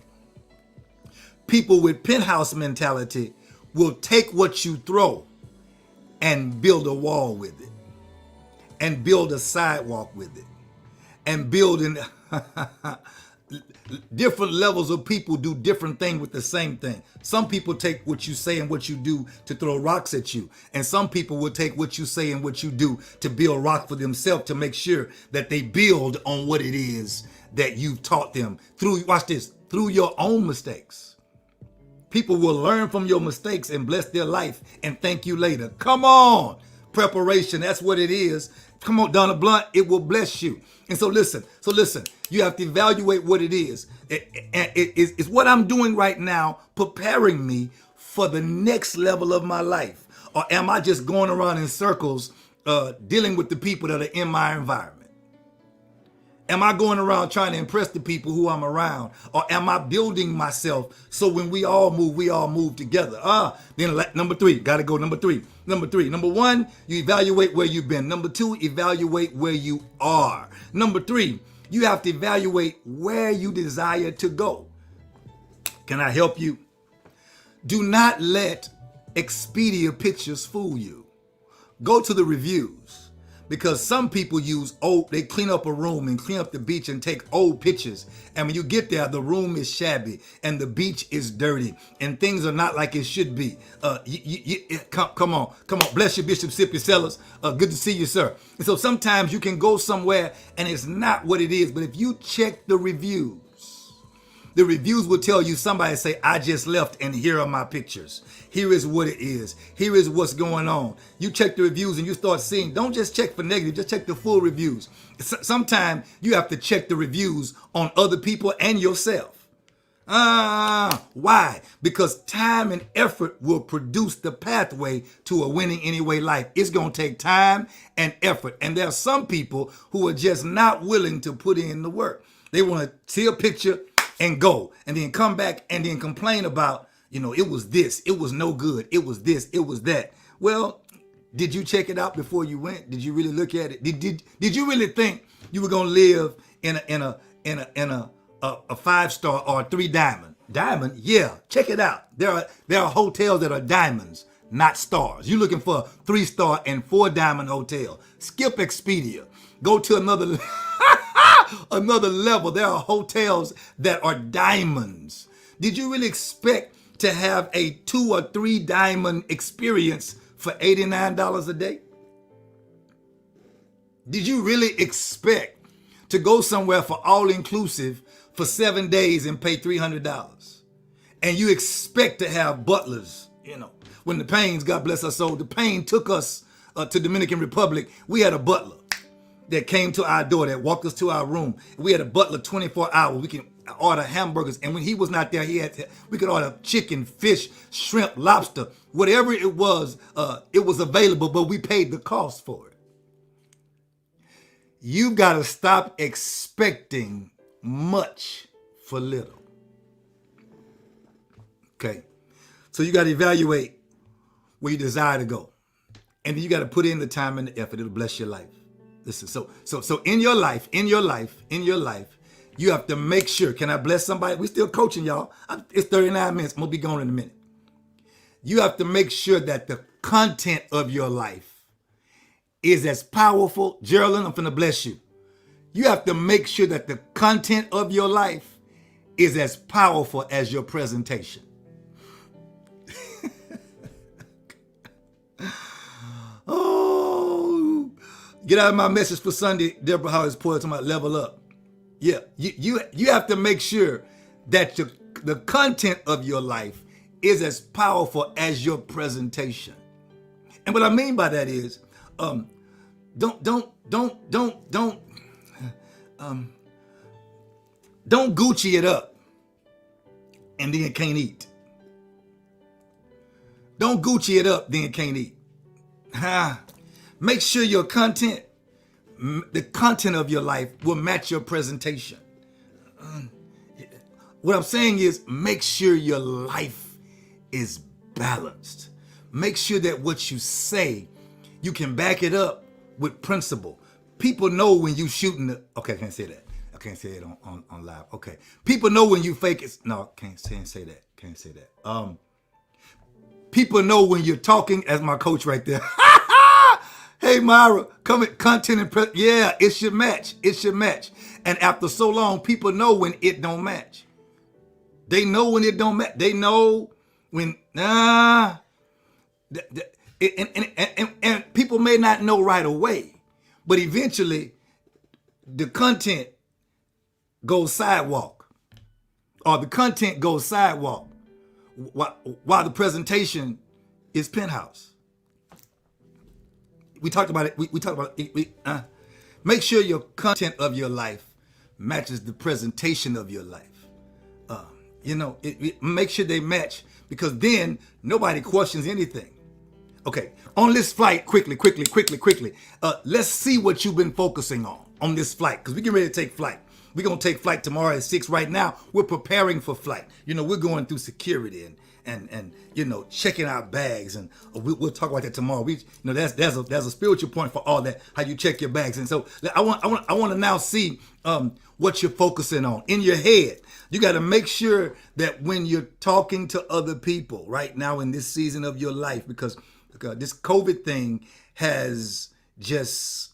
People with penthouse mentality will take what you throw and build a wall with it, and build a sidewalk with it, and build in different levels of people do different things with the same thing. Some people take what you say and what you do to throw rocks at you. And some people will take what you say and what you do to build rock for themselves, to make sure that they build on what it is that you've taught them through, watch this, through your own mistakes. People will learn from your mistakes and bless their life and thank you later. Come on. Preparation, that's what it is. Come on, Donna Blunt, it will bless you. And so listen, you have to evaluate what it is. It's what I'm doing right now preparing me for the next level of my life? Or am I just going around in circles dealing with the people that are in my environment? Am I going around trying to impress the people who I'm around? Or am I building myself so when we all move together? Then number three, gotta go number three. Number one, you evaluate where you've been. Number two, evaluate where you are. Number three, you have to evaluate where you desire to go. Can I help you? Do not let Expedia pictures fool you. Go to the reviews. Because some people they clean up a room and clean up the beach and take old pictures. And when you get there, the room is shabby and the beach is dirty and things are not like it should be. Come on. Bless you, Bishop Sippy Sellers. Good to see you, sir. And so sometimes you can go somewhere and it's not what it is. But if you check the reviews will tell you, somebody say, I just left and here are my pictures. Here is what it is. Here is what's going on. You check the reviews and you start seeing, don't just check for negative, just check the full reviews. Sometimes you have to check the reviews on other people and yourself. Why? Because time and effort will produce the pathway to a winning anyway life. It's going to take time and effort. And there are some people who are just not willing to put in the work. They want to see a picture and go, and then come back and then complain about, it was this, it was no good, it was this, it was that. Well, did you check it out before you went? Did you really look at it? Did you really think you were gonna live in a 5-star or a 3-diamond? Diamond? Yeah, check it out. There are hotels that are diamonds, not stars. You're looking for a 3-star and 4-diamond hotel. Skip Expedia. Go to another level. There are hotels that are diamonds. Did you really expect to have a 2 or 3 diamond experience for $89 a day? Did you really expect to go somewhere for all inclusive for 7 days and pay $300? And you expect to have butlers, when the Pains, God bless our soul, the Pain took us to Dominican Republic, we had a butler that came to our door, that walked us to our room. We had a butler 24 hours. We can order hamburgers. And when he was not there, we could order chicken, fish, shrimp, lobster, whatever it was available, but we paid the cost for it. You got to stop expecting much for little. Okay. So you got to evaluate where you desire to go. And then you got to put in the time and the effort. It'll bless your life. Listen, so in your life, you have to make sure. Can I bless somebody? We're still coaching, y'all. It's 39 minutes. I'm going to be gone in a minute. You have to make sure that the content of your life is as powerful. Geraldine, I'm finna bless you. You have to make sure that the content of your life is as powerful as your presentation. Oh, get out of my message for Sunday. Deborah Howard's poet talking about level up. Yeah, you have to make sure that the content of your life is as powerful as your presentation. And what I mean by that is, don't Gucci it up and then can't eat. Don't Gucci it up, then can't eat. Make sure your content, the content of your life will match your presentation. What I'm saying is make sure your life is balanced. Make sure that what you say, you can back it up with principle. People know when you shooting the, okay, I can't say that. I can't say it on live. Okay. People know when you fake it. No, can't say that. Can't say that. People know when you're talking, as my coach right there. Hey, Myra, come at content and yeah, it should match. It should match. And after so long, people know when it don't match. They know when it don't match. They know when, and people may not know right away, but eventually the content goes sidewalk, or the content goes sidewalk while the presentation is penthouse. We talked about it. We talked about it. Make sure your content of your life matches the presentation of your life. Make sure they match, because then nobody questions anything. Okay, on this flight, quickly. Let's see what you've been focusing on this flight, because we get ready to take flight. We're going to take flight tomorrow at 6. Right now, we're preparing for flight. We're going through security and checking our bags, and we'll talk about that tomorrow. There's a spiritual point for all that, how you check your bags. And so I want to now see what you're focusing on in your head. You got to make sure that when you're talking to other people right now in this season of your life, because this COVID thing has just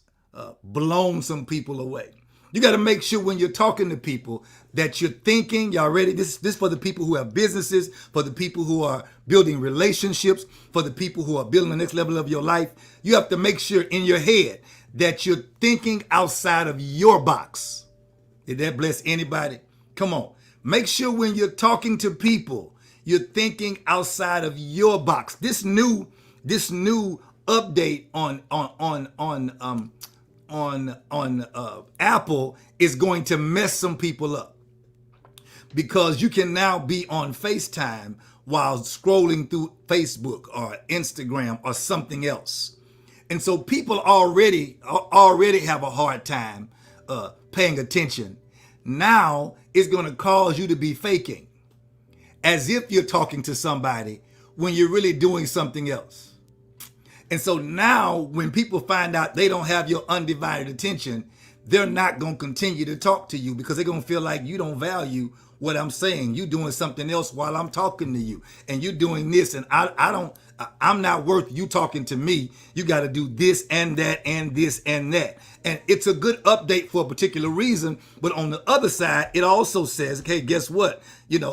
blown some people away. You got to make sure when you're talking to people that you're thinking, y'all ready? This for the people who have businesses, for the people who are building relationships, for the people who are building the next level of your life. You have to make sure in your head that you're thinking outside of your box. Did that bless anybody? Come on. Make sure when you're talking to people, you're thinking outside of your box. This new update on Apple is going to mess some people up, because you can now be on FaceTime while scrolling through Facebook or Instagram or something else. And so people already have a hard time paying attention. Now it's going to cause you to be faking as if you're talking to somebody when you're really doing something else. And so now when people find out they don't have your undivided attention, they're not going to continue to talk to you, because they're going to feel like you don't value what I'm saying. You're doing something else while I'm talking to you, and you're doing this, and I'm not worth you talking to me. You got to do this and that and this and that. And it's a good update for a particular reason. But on the other side, it also says, okay, guess what?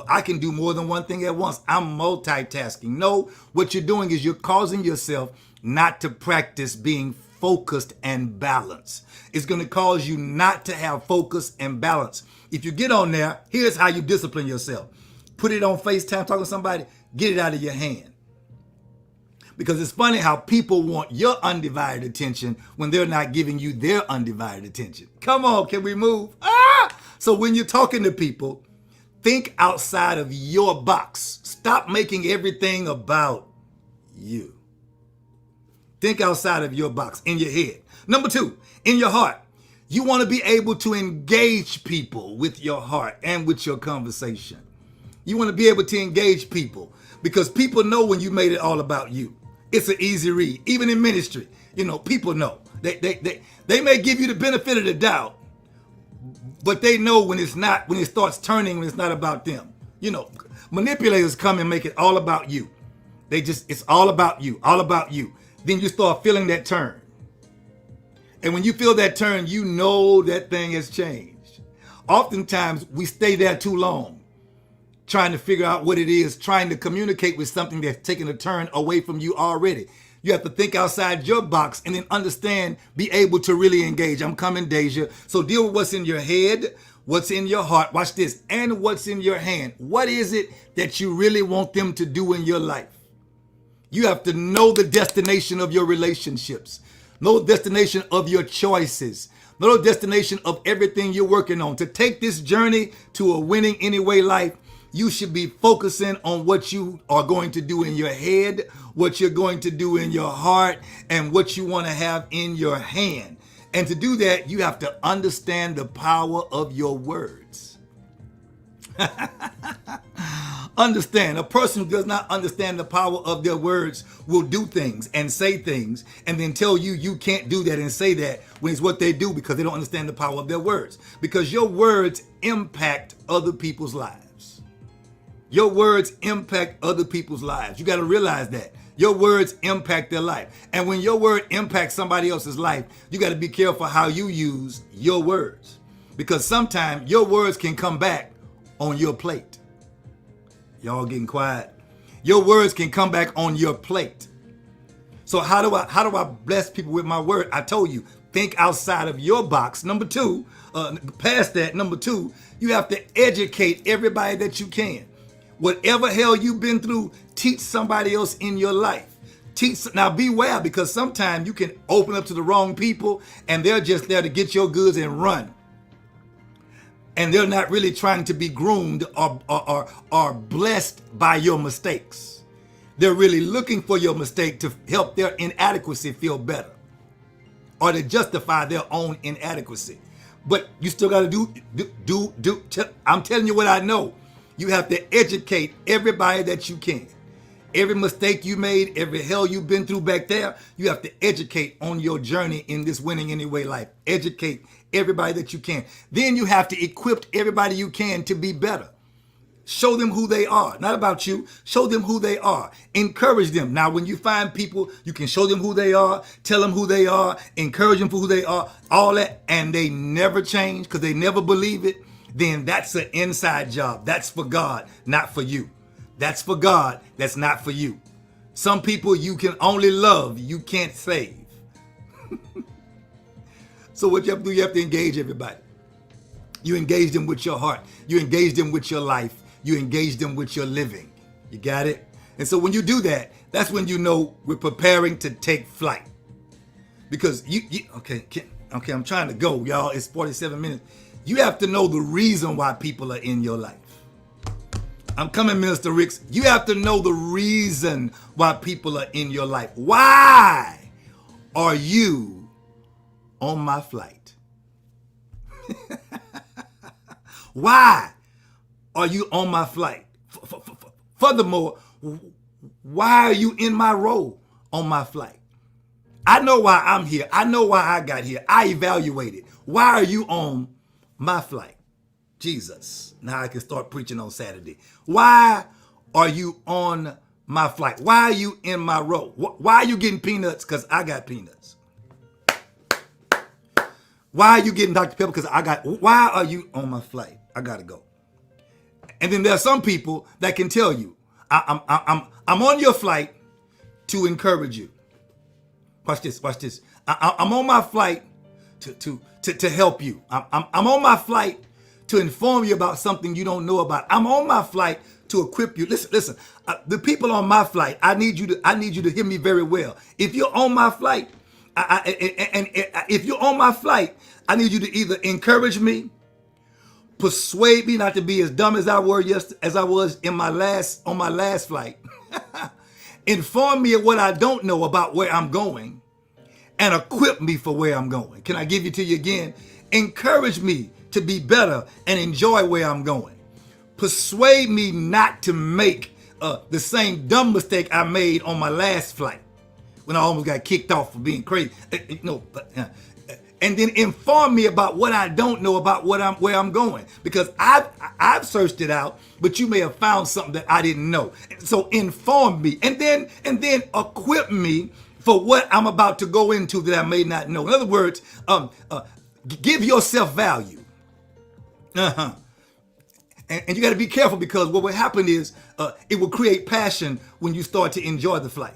I can do more than one thing at once. I'm multitasking. No, what you're doing is you're causing yourself not to practice being focused and balanced. It's going to cause you not to have focus and balance. If you get on there, here's how you discipline yourself. Put it on FaceTime, talking to somebody, get it out of your hand. Because it's funny how people want your undivided attention when they're not giving you their undivided attention. Come on, can we move? So when you're talking to people, think outside of your box. Stop making everything about you. Think outside of your box, in your head. Number 2, in your heart. You want to be able to engage people with your heart and with your conversation. You want to be able to engage people, because people know when you made it all about you. It's an easy read. Even in ministry, people know. They may give you the benefit of the doubt, but they know when it starts turning, when it's not about them. Manipulators come and make it all about you. It's all about you, all about you. Then you start feeling that turn. And when you feel that turn, you know that thing has changed. Oftentimes, we stay there too long, trying to figure out what it is, trying to communicate with something that's taking a turn away from you already. You have to think outside your box and then understand, be able to really engage. I'm coming, Deja. So deal with what's in your head, what's in your heart, watch this, and what's in your hand. What is it that you really want them to do in your life? You have to know the destination of your relationships, know the destination of your choices, know the destination of everything you're working on. To take this journey to a winning anyway life, you should be focusing on what you are going to do in your head, what you're going to do in your heart, and what you want to have in your hand. And to do that, you have to understand the power of your words. Understand, a person who does not understand the power of their words will do things and say things and then tell you you can't do that and say that when it's what they do, because they don't understand the power of their words. Because your words impact other people's lives. Your words impact other people's lives. You got to realize that. Your words impact their life. And when your word impacts somebody else's life, you got to be careful how you use your words. Because sometimes your words can come back on your plate. Y'all getting quiet. Your words can come back on your plate. So how do I bless people with my word? I told you, think outside of your box. Number two, past that, number two, you have to educate everybody that you can. Whatever hell you've been through, teach somebody else in your life. Now beware, because sometimes you can open up to the wrong people and they're just there to get your goods and run. And they're not really trying to be groomed or blessed by your mistakes. They're really looking for your mistake to help their inadequacy feel better or to justify their own inadequacy. But you still got to I'm telling you what I know. You have to educate everybody that you can. Every mistake you made, every hell you've been through back there, you have to educate on your journey in this winning anyway life. Educate everybody that you can. Then you have to equip everybody you can to be better. Show them who they are. Not about you. Show them who they are. Encourage them. Now, when you find people, you can show them who they are, tell them who they are, encourage them for who they are, all that, and they never change because they never believe it. Then that's an inside job. That's for God, not for you. That's for God. That's not for you. Some people you can only love, you can't save. So what you have to do, you have to engage everybody. You engage them with your heart. You engage them with your life. You engage them with your living. You got it? And so when you do that, that's when you know we're preparing to take flight. Because okay, I'm trying to go, y'all. It's 47 minutes. You have to know the reason why people are in your life. I'm coming, Minister Ricks. You have to know the reason why people are in your life. Why are you on my flight? Why are you on my flight? Furthermore, why are you in my role on my flight? I know why I'm here. I know why I got here. I evaluated. Why are you on my flight? Jesus. Now I can start preaching on Saturday. Why are you on my flight? Why are you in my row? Why are you getting peanuts? Because I got peanuts. Why are you getting Dr. Pepper? Because I got. Why are you on my flight? I gotta go. And then there are some people that can tell you, I'm on your flight to encourage you. Watch this. Watch this. I'm on my flight to help you. I'm on my flight to inform you about something you don't know about. I'm on my flight to equip you. Listen. The people on my flight, I need you to hear me very well. If you're on my flight, if you're on my flight, I need you to either encourage me, persuade me not to be as dumb as I was on my last flight, inform me of what I don't know about where I'm going, and equip me for where I'm going. Can I give it to you again? Encourage me to be better and enjoy where I'm going. Persuade me not to make the same dumb mistake I made on my last flight when I almost got kicked off for being crazy. And then inform me about what I don't know about where I'm going, because I've searched it out, but you may have found something that I didn't know. So inform me, and then equip me for what I'm about to go into that I may not know. In other words, give yourself value. Uh-huh. And you got to be careful, because what will happen is it will create passion when you start to enjoy the flight.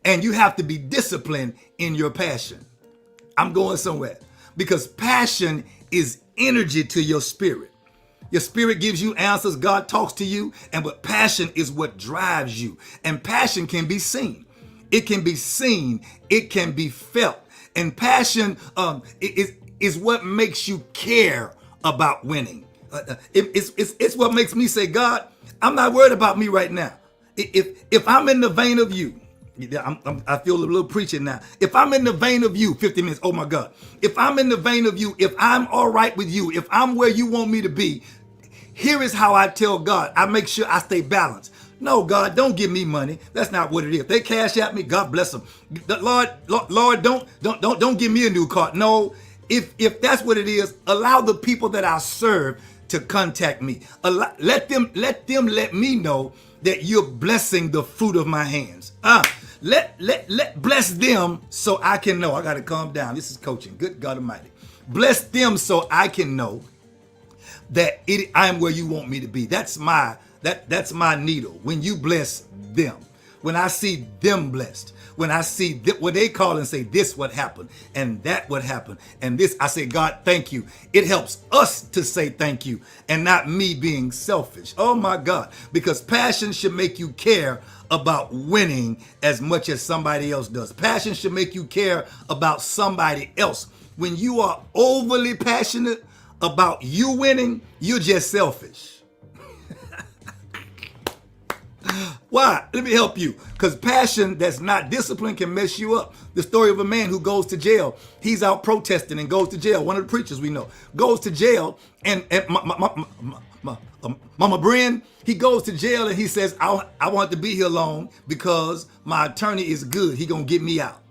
And you have to be disciplined in your passion. I'm going somewhere, because passion is energy to your spirit. Your spirit gives you answers. God talks to you. And but passion is what drives you. And passion can be seen. It can be seen. It can be felt. And passion is what makes you care about winning. It's what makes me say, God, I'm not worried about me right now. If I'm in the vein of you, I feel a little preaching now. If I'm in the vein of you, 50 minutes, oh my God. If I'm in the vein of you, if I'm all right with you, if I'm where you want me to be, here is how I tell God. I make sure I stay balanced. No, God, don't give me money. That's not what it is. If they cash at me, God bless them. Lord, don't give me a new car. No, if that's what it is, allow the people that I serve to contact me. Let them let me know that you're blessing the fruit of my hands. Let bless them so I can know. I got to calm down. This is coaching. Good God Almighty. Bless them so I can know that I'm where you want me to be. That's my needle. When you bless them, when I see them blessed, when I see what they call and say, this what happened and that what happened and this, I say, God, thank you. It helps us to say thank you and not me being selfish. Oh my God, because passion should make you care about winning as much as somebody else does. Passion should make you care about somebody else. When you are overly passionate about you winning, you're just selfish. Why? Let me help you. Because passion that's not disciplined can mess you up. The story of a man who goes to jail. He's out protesting and goes to jail. One of the preachers we know goes to jail, and Mama Bren, he goes to jail and he says, I want to be here long because my attorney is good. He gonna get me out.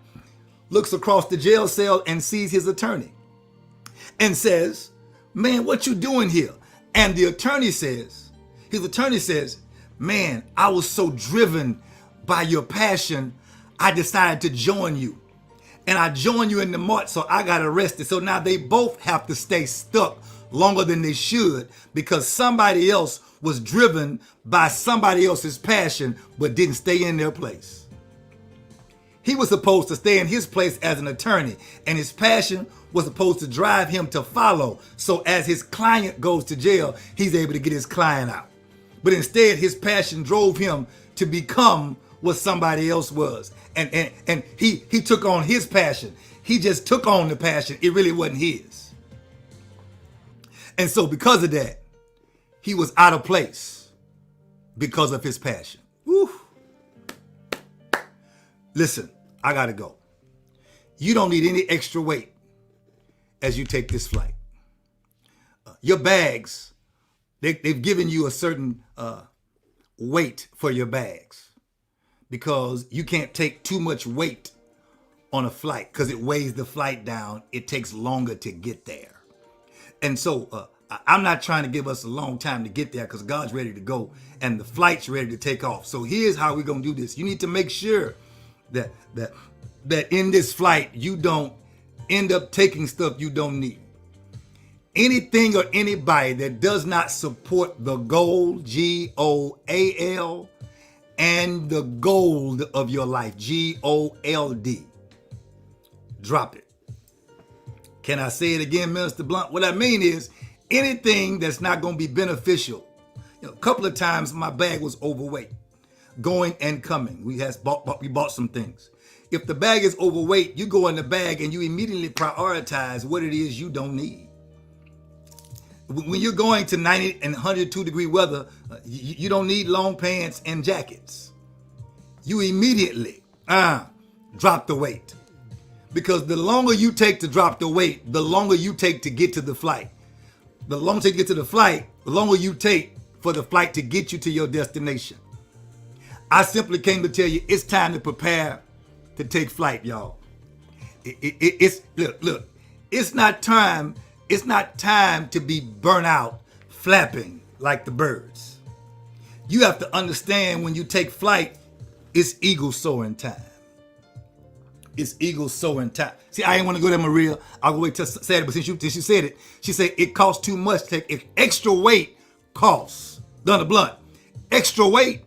Looks across the jail cell and sees his attorney and says, man, what you doing here? And his attorney says, man, I was so driven by your passion, I decided to join you. And I joined you in the march, so I got arrested. So now they both have to stay stuck longer than they should because somebody else was driven by somebody else's passion but didn't stay in their place. He was supposed to stay in his place as an attorney, and his passion was supposed to drive him to follow. So as his client goes to jail, he's able to get his client out. But instead, his passion drove him to become what somebody else was. And he took on his passion. He just took on the passion. It really wasn't his. And so because of that, he was out of place because of his passion. Woo. Listen, I gotta go. You don't need any extra weight as you take this flight. Your bags, they've given you a certain weight for your bags because you can't take too much weight on a flight because it weighs the flight down. It takes longer to get there. And so I'm not trying to give us a long time to get there because God's ready to go and the flight's ready to take off. So here's how we're going to do this. You need to make sure that in this flight, you don't end up taking stuff you don't need. Anything or anybody that does not support the goal, G-O-A-L, and the gold of your life, G-O-L-D, drop it. Can I say it again, Minister Blunt? What I mean is anything that's not going to be beneficial. A couple of times my bag was overweight, going and coming. We bought some things. If the bag is overweight, you go in the bag and you immediately prioritize what it is you don't need. When you're going to 90 and 102 degree weather, you don't need long pants and jackets. You immediately drop the weight. Because the longer you take to drop the weight, the longer you take to get to the flight. The longer you get to the flight, the longer you take for the flight to get you to your destination. I simply came to tell you it's time to prepare to take flight, y'all. Look, it's not time to be burnt out flapping like the birds. You have to understand when you take flight, it's eagle soaring time. It's eagles soaring time. See, I ain't want to go there, Maria. I'll go wait till Saturday, but since you said it, she said it costs too much to take extra weight costs. Done the blunt. Extra weight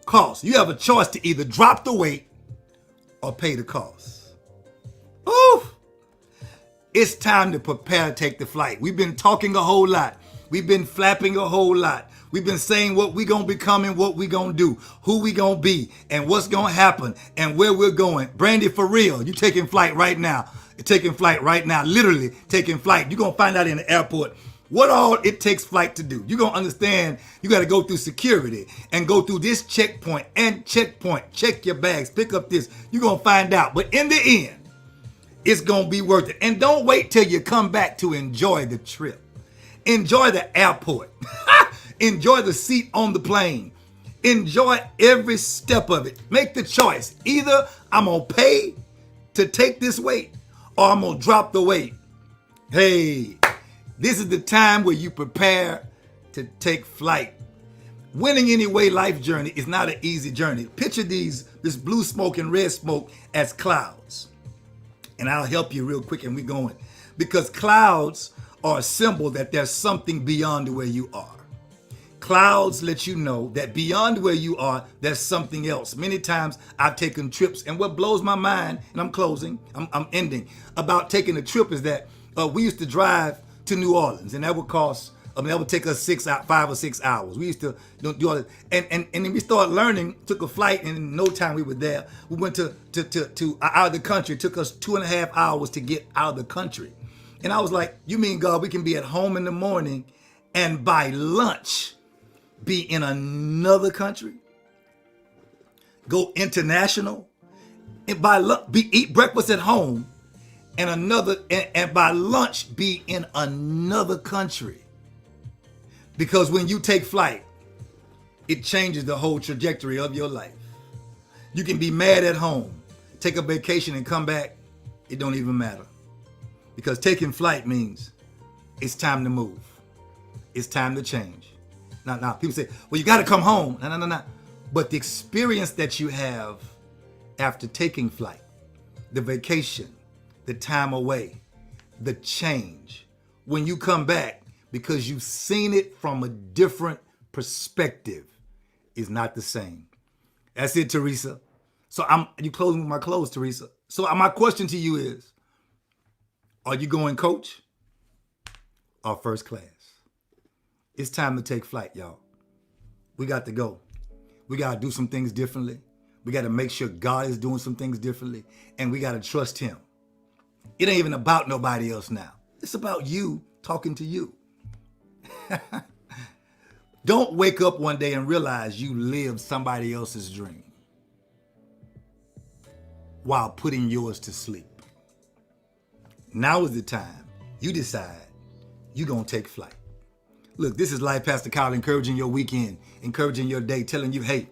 costs. You have a choice to either drop the weight or pay the cost. Oof. It's time to prepare to take the flight. We've been talking a whole lot. We've been flapping a whole lot. We've been saying what we gonna become and what we gonna do, who we gonna be, and what's gonna happen, and where we're going. Brandy, for real, you taking flight right now. You're taking flight right now, literally taking flight. You're gonna find out in the airport what all it takes flight to do. You're gonna understand you gotta go through security and go through this checkpoint and checkpoint, check your bags, pick up this. You're gonna find out. But in the end, it's gonna be worth it. And don't wait till you come back to enjoy the trip. Enjoy the airport. Enjoy the seat on the plane. Enjoy every step of it. Make the choice. Either I'm going to pay to take this weight or I'm going to drop the weight. Hey, this is the time where you prepare to take flight. Winning Anyway life journey is not an easy journey. Picture this blue smoke and red smoke as clouds. And I'll help you real quick and we're going. Because clouds are a symbol that there's something beyond where you are. Clouds let you know that beyond where you are, there's something else. Many times I've taken trips, and what blows my mind, and I'm closing, I'm ending, about taking a trip is that we used to drive to New Orleans, and that would cost, that would take us 5 or 6 hours. We used to do all that. And then we started learning, took a flight, and in no time we were there. We went to out of the country. It took us 2.5 hours to get out of the country. And I was like, you mean, God, we can be at home in the morning and by lunch be in another country, go international, and eat breakfast at home, and by lunch be in another country. Because when you take flight, it changes the whole trajectory of your life. You can be mad at home, take a vacation and come back, it don't even matter. Because taking flight means it's time to move. It's time to change. Now, people say, well, you got to come home. No. But the experience that you have after taking flight, the vacation, the time away, the change, when you come back, because you've seen it from a different perspective, is not the same. That's it, Teresa. So you closing with my close, Teresa. So my question to you is, are you going coach or first class? It's time to take flight, y'all. We got to go. We got to do some things differently. We got to make sure God is doing some things differently. And we got to trust him. It ain't even about nobody else now. It's about you talking to you. Don't wake up one day and realize you lived somebody else's dream while putting yours to sleep. Now is the time you decide you're going to take flight. Look, this is Life Pastor Kyle, encouraging your weekend, encouraging your day, telling you, hey,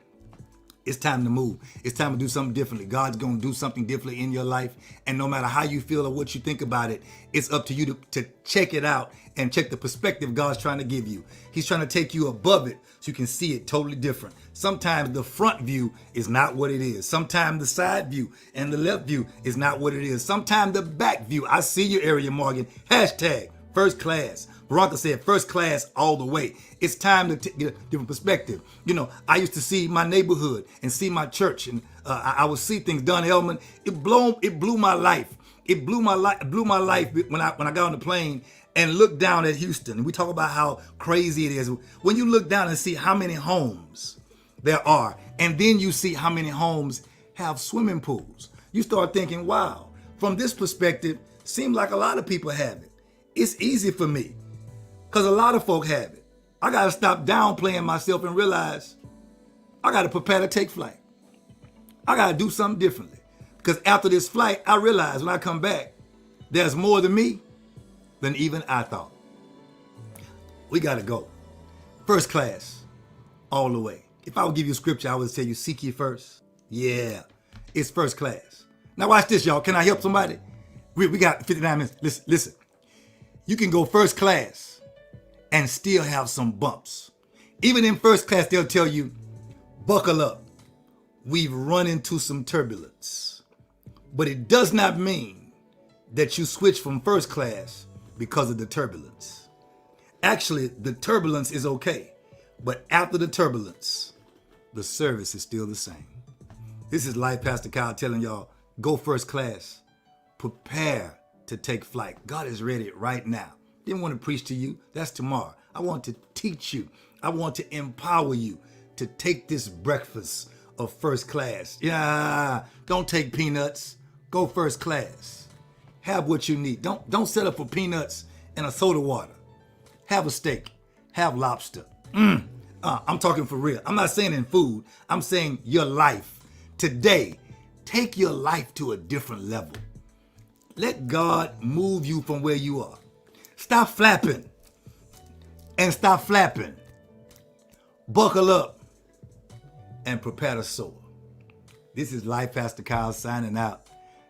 it's time to move. It's time to do something differently. God's going to do something differently in your life. And no matter how you feel or what you think about it, it's up to you to check it out and check the perspective God's trying to give you. He's trying to take you above it so you can see it totally different. Sometimes the front view is not what it is. Sometimes the side view and the left view is not what it is. Sometimes the back view. I see you, Area Morgan. Hashtag first class. Veronica said first class all the way. It's time to get a different perspective. You know, I used to see my neighborhood and see my church, and I would see things done. Elman, it blew my life. It blew my life when I got on the plane and looked down at Houston. And we talk about how crazy it is. When you look down and see how many homes there are, and then you see how many homes have swimming pools, you start thinking, wow, from this perspective, seems like a lot of people have it. It's easy for me, because a lot of folk have it. I got to stop downplaying myself and realize I got to prepare to take flight. I got to do something differently. Because after this flight, I realize when I come back, there's more to me than even I thought. We got to go. First class, all the way. If I would give you a scripture, I would tell you, seek ye first. Yeah, it's first class. Now watch this, y'all. Can I help somebody? We got 59 minutes. Listen. You can go first class and still have some bumps. Even in first class, they'll tell you, buckle up. We've run into some turbulence. But it does not mean that you switch from first class because of the turbulence. Actually, the turbulence is okay. But after the turbulence, the service is still the same. This is Life Pastor Kyle telling y'all, go first class. Prepare to take flight. God is ready right now. Didn't want to preach to you. That's tomorrow. I want to teach you. I want to empower you to take this breakfast of first class. Yeah, don't take peanuts. Go first class. Have what you need. Don't settle for peanuts and a soda water. Have a steak. Have lobster. I'm talking for real. I'm not saying in food. I'm saying your life. Today, take your life to a different level. Let God move you from where you are. Stop flapping and stop flapping. Buckle up and prepare to soar. This is Life Pastor Kyle signing out.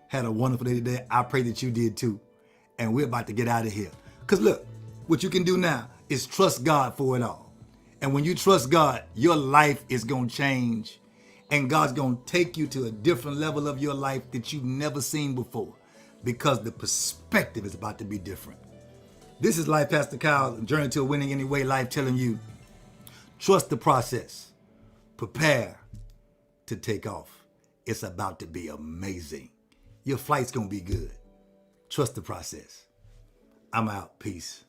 Had a wonderful day today. I pray that you did too. And we're about to get out of here. Because look, what you can do now is trust God for it all. And when you trust God, your life is going to change. And God's going to take you to a different level of your life that you've never seen before. Because the perspective is about to be different. This is Life Pastor Kyle, Journey to a Winning Anyway Life, telling you, trust the process. Prepare to take off. It's about to be amazing. Your flight's going to be good. Trust the process. I'm out. Peace.